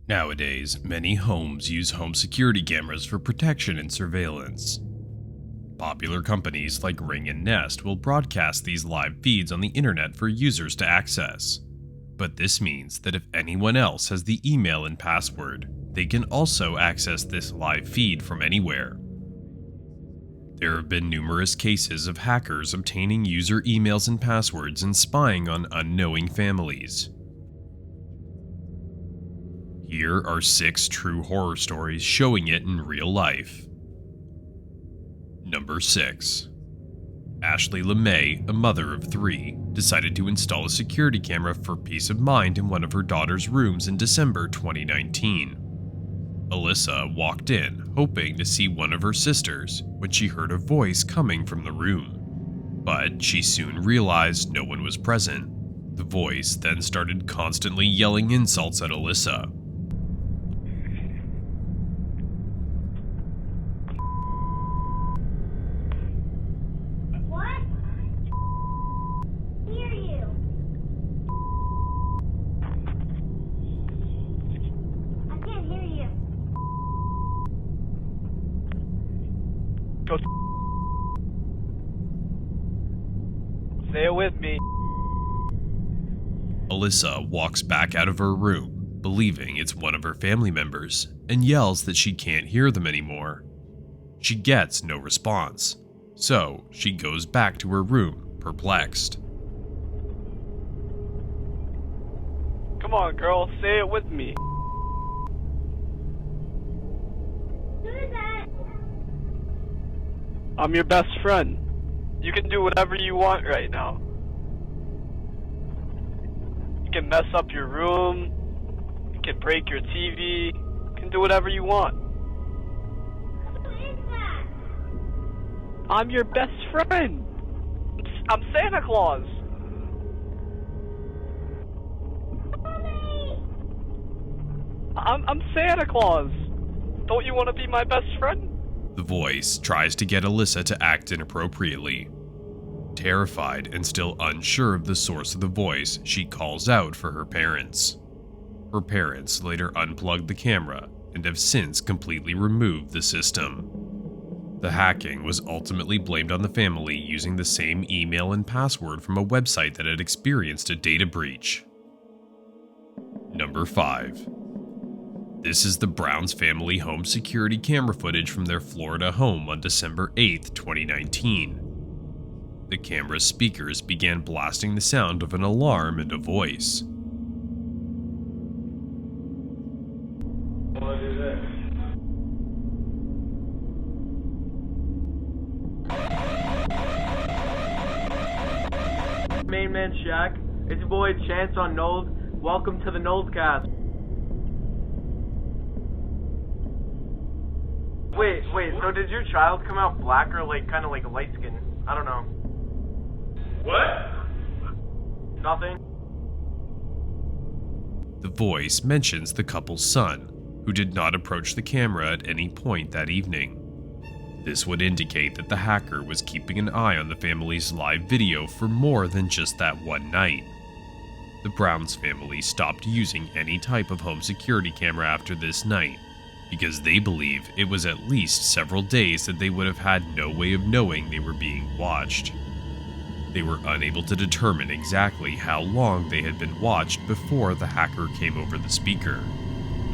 Nowadays, many homes use home security cameras for protection and surveillance. Popular companies like Ring and Nest will broadcast these live feeds on the internet for users to access. But this means that if anyone else has the email and password, they can also access this live feed from anywhere. There have been numerous cases of hackers obtaining user emails and passwords and spying on unknowing families. Here are 6 true horror stories showing it in real life. Number 6. Ashley LeMay, a mother of 3, decided to install a security camera for peace of mind in one of her daughter's rooms in December 2019. Alyssa walked in, hoping to see one of her sisters, when she heard a voice coming from the room. But she soon realized no one was present. The voice then started constantly yelling insults at Alyssa. Say it with me. Alyssa walks back out of her room, believing it's one of her family members, and yells that she can't hear them anymore. She gets no response, so she goes back to her room, perplexed. Come on, girl, say it with me. Who is that? I'm your best friend. You can do whatever you want right now. You can mess up your room. You can break your TV. You can do whatever you want. Who is that? I'm your best friend. I'm Santa Claus. Mommy! I'm Santa Claus. Don't you want to be my best friend? The voice tries to get Alyssa to act inappropriately. Terrified and still unsure of the source of the voice, she calls out for her parents. Her parents later unplugged the camera and have since completely removed the system. The hacking was ultimately blamed on the family using the same email and password from a website that had experienced a data breach. Number 5. This is the Browns family home security camera footage from their Florida home on December 8, 2019. The camera's speakers began blasting the sound of an alarm and a voice. What is it? Main man Shaq, it's your boy Chance on Nold. Welcome to the Noldcast. Wait, so did your child come out black or kind of like light skin? I don't know. What? Nothing? The voice mentions the couple's son, who did not approach the camera at any point that evening. This would indicate that the hacker was keeping an eye on the family's live video for more than just that one night. The Browns family stopped using any type of home security camera after this night, because they believe it was at least several days that they would have had no way of knowing they were being watched. They were unable to determine exactly how long they had been watched before the hacker came over the speaker.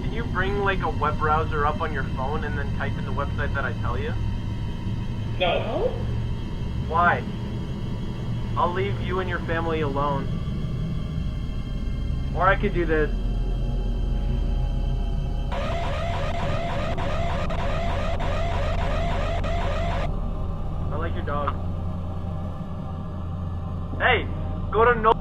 Can you bring a web browser up on your phone and then type in the website that I tell you? No. Why? I'll leave you and your family alone. Or I could do this. I like your dog. Hey, go to no.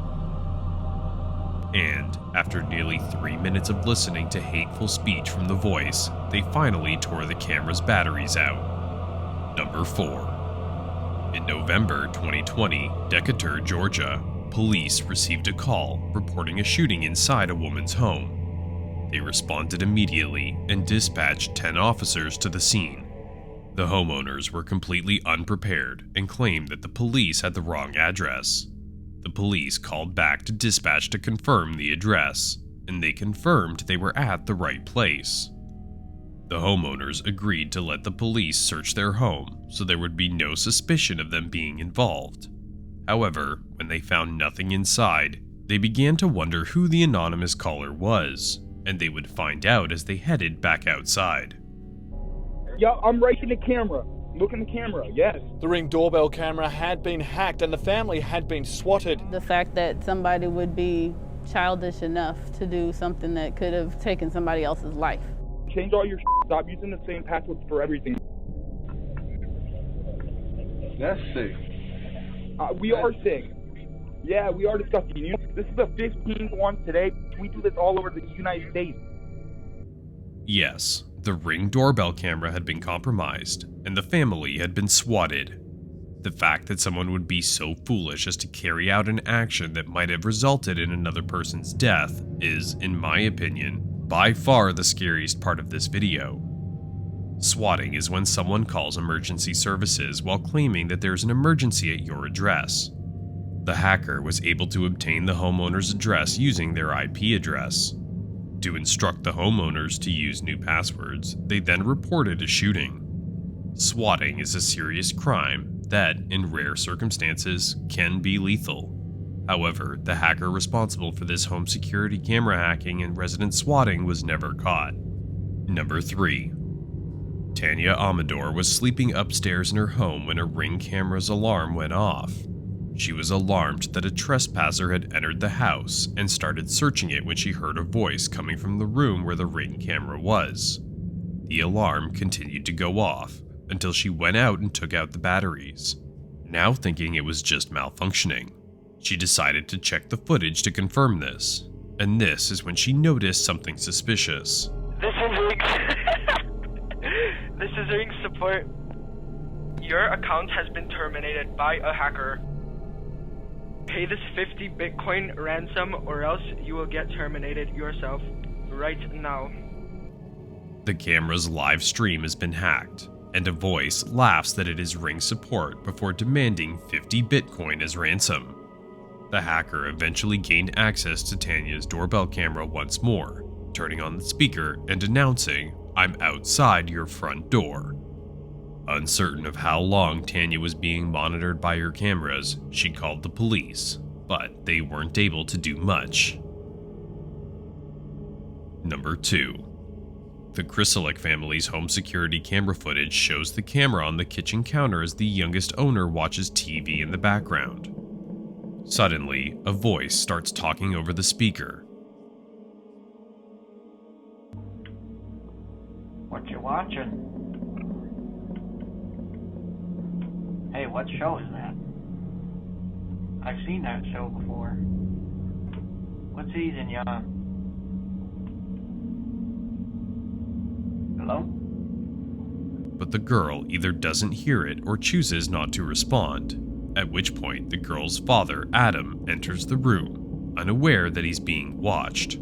And, after nearly 3 minutes of listening to hateful speech from the voice, they finally tore the camera's batteries out. Number 4. In November 2020, Decatur, Georgia, police received a call reporting a shooting inside a woman's home. They responded immediately and dispatched 10 officers to the scene. The homeowners were completely unprepared and claimed that the police had the wrong address. The police called back to dispatch to confirm the address, and they confirmed they were at the right place. The homeowners agreed to let the police search their home so there would be no suspicion of them being involved. However, when they found nothing inside, they began to wonder who the anonymous caller was, and they would find out as they headed back outside. Yeah, I'm right in the camera. Look in the camera, yes. The Ring doorbell camera had been hacked and the family had been swatted. The fact that somebody would be childish enough to do something that could have taken somebody else's life. Change all your shit. Stop using the same passwords for everything. That's sick. We are sick. Yeah, we are disgusting. This is the 15th one today. We do this all over the United States. Yes, the Ring doorbell camera had been compromised, and the family had been swatted. The fact that someone would be so foolish as to carry out an action that might have resulted in another person's death is, in my opinion, by far the scariest part of this video. Swatting is when someone calls emergency services while claiming that there's an emergency at your address. The hacker was able to obtain the homeowner's address using their IP address. To instruct the homeowners to use new passwords, they then reported a shooting. Swatting is a serious crime that, in rare circumstances, can be lethal. However, the hacker responsible for this home security camera hacking and resident swatting was never caught. Number 3. Tanya Amador was sleeping upstairs in her home when a Ring camera's alarm went off. She was alarmed that a trespasser had entered the house and started searching it when she heard a voice coming from the room where the Ring camera was. The alarm continued to go off until she went out and took out the batteries. Now thinking it was just malfunctioning, she decided to check the footage to confirm this, and this is when she noticed something suspicious. This is Ring. This is Ring support. Your account has been terminated by a hacker. Pay this 50 Bitcoin ransom or else you will get terminated yourself right now. The camera's live stream has been hacked, and a voice laughs that it is Ring support before demanding 50 Bitcoin as ransom. The hacker eventually gained access to Tanya's doorbell camera once more, turning on the speaker and announcing, "I'm outside your front door." Uncertain of how long Tanya was being monitored by her cameras, she called the police, but they weren't able to do much. Number 2. The Krisilik family's home security camera footage shows the camera on the kitchen counter as the youngest owner watches TV in the background. Suddenly, a voice starts talking over the speaker. What you watching? Hey, what show is that? I've seen that show before. What season, you on? Hello? But the girl either doesn't hear it or chooses not to respond, at which point the girl's father, Adam, enters the room, unaware that he's being watched.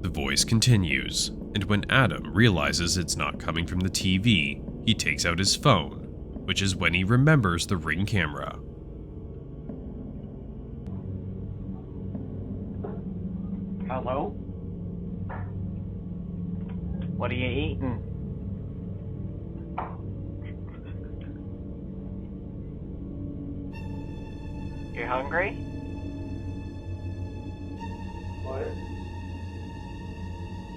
The voice continues, and when Adam realizes it's not coming from the TV, he takes out his phone, which is when he remembers the Ring camera. Hello? What are you eating? You hungry? What?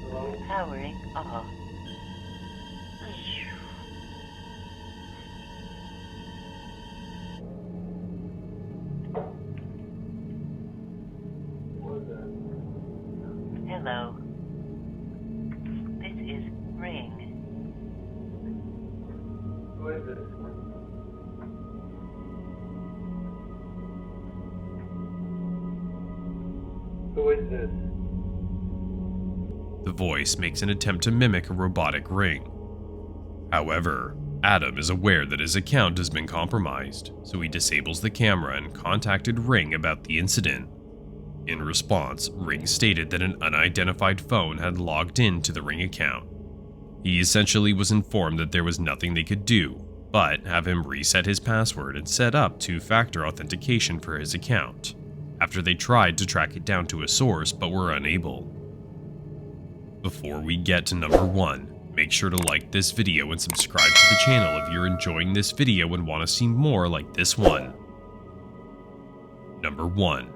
Hello? Powering off. Hello. This is Ring. Who is this? Who is this? The voice makes an attempt to mimic a robotic ring. However, Adam is aware that his account has been compromised, so he disables the camera and contacted Ring about the incident. In response, Ring stated that an unidentified phone had logged into the Ring account. He essentially was informed that there was nothing they could do, but have him reset his password and set up two-factor authentication for his account. after they tried to track it down to a source but were unable. Before we get to number 1, make sure to like this video and subscribe to the channel if you're enjoying this video and want to see more like this one. Number 1.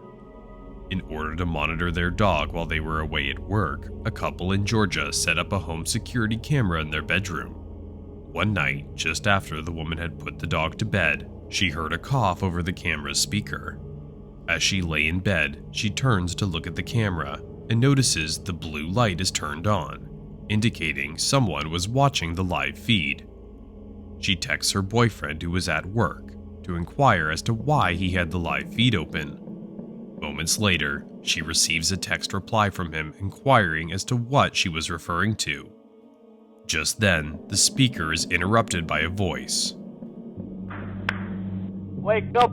In order to monitor their dog while they were away at work, a couple in Georgia set up a home security camera in their bedroom. One night, just after the woman had put the dog to bed, she heard a cough over the camera's speaker. As she lay in bed, she turns to look at the camera and notices the blue light is turned on, indicating someone was watching the live feed. She texts her boyfriend who was at work to inquire as to why he had the live feed open. Moments later, she receives a text reply from him inquiring as to what she was referring to. Just then, the speaker is interrupted by a voice. Wake up!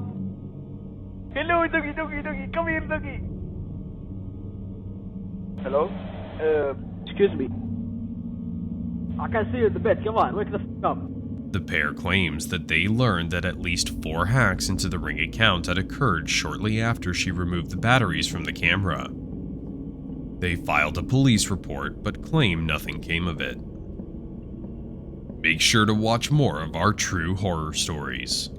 Hello, doggy, doggy, doggy, come here, doggy! Hello? Excuse me. I can see you in the bed, come on, wake the f up. The pair claims that they learned that at least 4 hacks into the Ring account had occurred shortly after she removed the batteries from the camera. They filed a police report but claim nothing came of it. Make sure to watch more of our true horror stories.